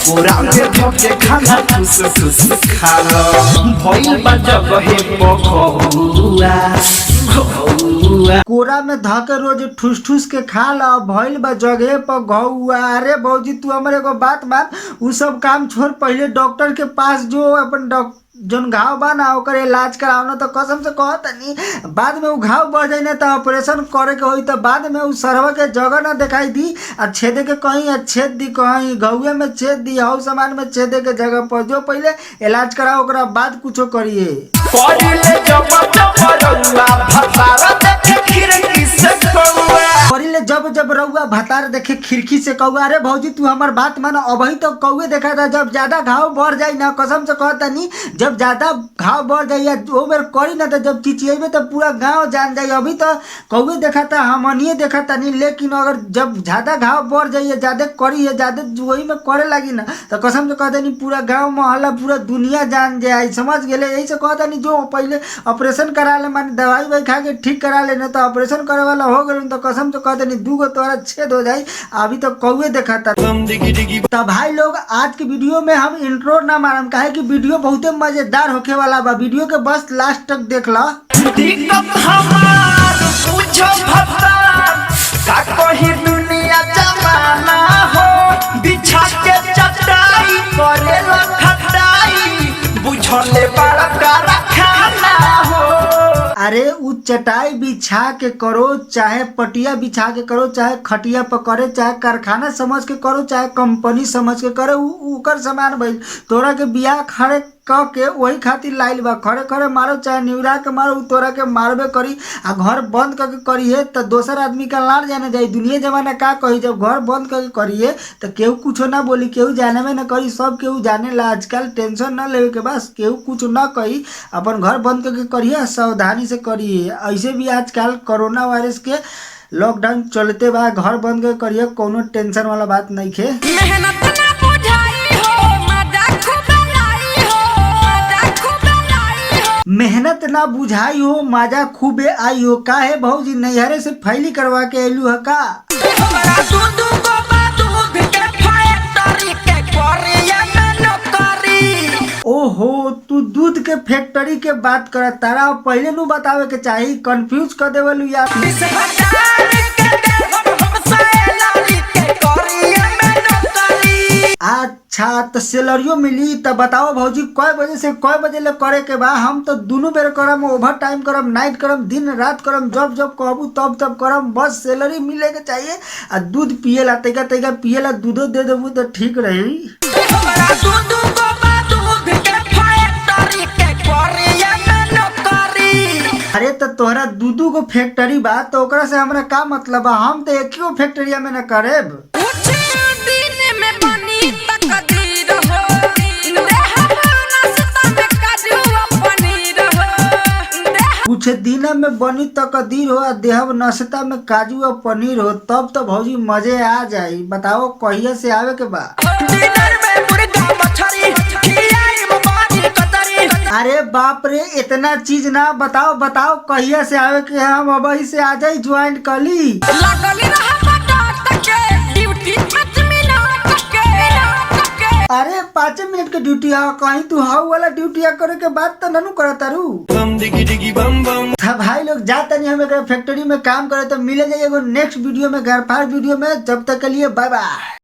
पूरा में धोके खाना खुश खुश खा लो भइल बा जगहे पखुआ कोरा में धके रोज ठूस ठूस के खा ला भइल बा जगह पर घुआ। अरे भौजी तू हमारे को बात मान, उ सब काम छोड़, पहले डॉक्टर के पास जो अपन जोन घाव बा ना ओकर इलाज कराओ ना। तो कसम से कहत नहीं, बाद में उ घाव बढ़ जाए ना तो ऑपरेशन करे के होई, तो बाद में उ सरवा के जगह ना दिखाई दी आ छेदे के कहीं छेद दी, कहीं घुए में छेद दी, हौ सामान में छेदे के जगह पर जो पहले इलाज कराओ ओकरा बाद कुछो करिए। करिले जब जब रउआ भतार देखे खिड़की से कौआ। अरे भौजी तू हमार बात मानो, अभी तो कौए देखा था, जब ज्यादा घाव बढ़ जाई ना, कसम से कहता नहीं, जब ज्यादा घाव बढ़ जाई वो बेर करी ना तो जब चिचिएबे तो पूरा गांव जान जाई। अभी तो कौए देखा था, हमनिए देखा था नहीं, लेकिन अगर जब ज्यादा घाव बढ़ जाइए, ज्यादा करी है, ज्यादा वही में करे लगी ना तो कसम से कहता नहीं पूरा गाँव मोहल्ला पूरा दुनिया जान जाए, समझ गए। यही से कहता नहीं जो पहले ऑपरेशन करा ले, मान दवाई वाई खा के ठीक करा ले ना, तो ऑपरेशन करे वाला हो गए तो कसम से कहते नहीं दूगो तोरा छेद हो जाए। अभी तो कौए देखा था। तो भाई लोग आज के वीडियो में हम इंट्रो ना मारम, काहे कि वीडियो बहुते मजेदार होके वाला बा, वीडियो के बस लास्ट तक देख ला। दुनिया जमाना हो बिछा के चटाई करे खटाई बुझले बड़ा कारखाना हो। अरे उ चटाई बिछा के करो, चाहे पटिया बिछा के करो, चाहे खटिया पर करे, चाहे कारखाना समझ के करो, चाहे कंपनी समझ के करे, उकर सामान भाई तोरा के बियाह खड़े क के वही खातिर लाइल बा। खड़े खड़े मारो चाहे निवरा के मारो, तोरा के मारबे करी। आ घर बंद करके करिए तो दोसर आदमी का लाड़ जाने जाए, दुनिया जमाना का कही। जब घर बंद करके करिए तो केहू कुछ ना बोली, केहू जाने में ना करी, सब केहू जाने ला। आजकल टेंशन ना लेवे के, बस केहू कुछ ना कही, अपन घर बंद करके करिए, सावधानी से करिए। ऐसे भी आजकल कोरोना वायरस के लॉकडाउन चलते बा, घर बंद करके करिए, कोनो टेंशन वाला बात नहीं खे। मेहनत ना बुझाई हो मजा खूबे आई हो, का है भौजी नैहरे से फैली करवा के अलू है का? ओहो तू दूध के फैक्ट्री के बात कर, तारा पहले नु बतावे के चाहिए, कंफ्यूज कर देवलू यार। अच्छा तो सैलरियो मिली, तो बताओ भौजी कय बजे से कय बजे ले करे के बा? हम तो दोनों बेर करम, ओवर टाइम करम, नाइट करम, दिन रात करम, जब जब कहबू तब तब करम, बस सैलरी मिले के चाहिए। आ दूध पिएला तैका तैका पिएला, दूधो दे देबू तो ठीक रही। अरे तो तोहरा दूधू को फैक्ट्री बा तो ओकरा से हमरा का मतलब बा? हम तो एक ही फैक्ट्रिया में न करेब। कुछ दिन में बनी तकदीर हो, देहब नाश्ता में काजू और पनीर हो, तब तो भौजी मजे आ जाई। बताओ कहिया से आवे के बा? अरे बाप रे इतना चीज ना बताओ, बताओ कहिया से आवे के? हम अबही से आ जाई, ज्वाइन कली। अरे 5 मिनट के ड्यूटी है, कहीं तू हाउ वाला ड्यूटी करे के बाद तो ननू करता रू। भाई लोग जाता नहीं, हमें फैक्ट्री में काम करे, तो मिले जाइए नेक्स्ट वीडियो में, घर फार वीडियो में। जब तक के लिए बाय बाय।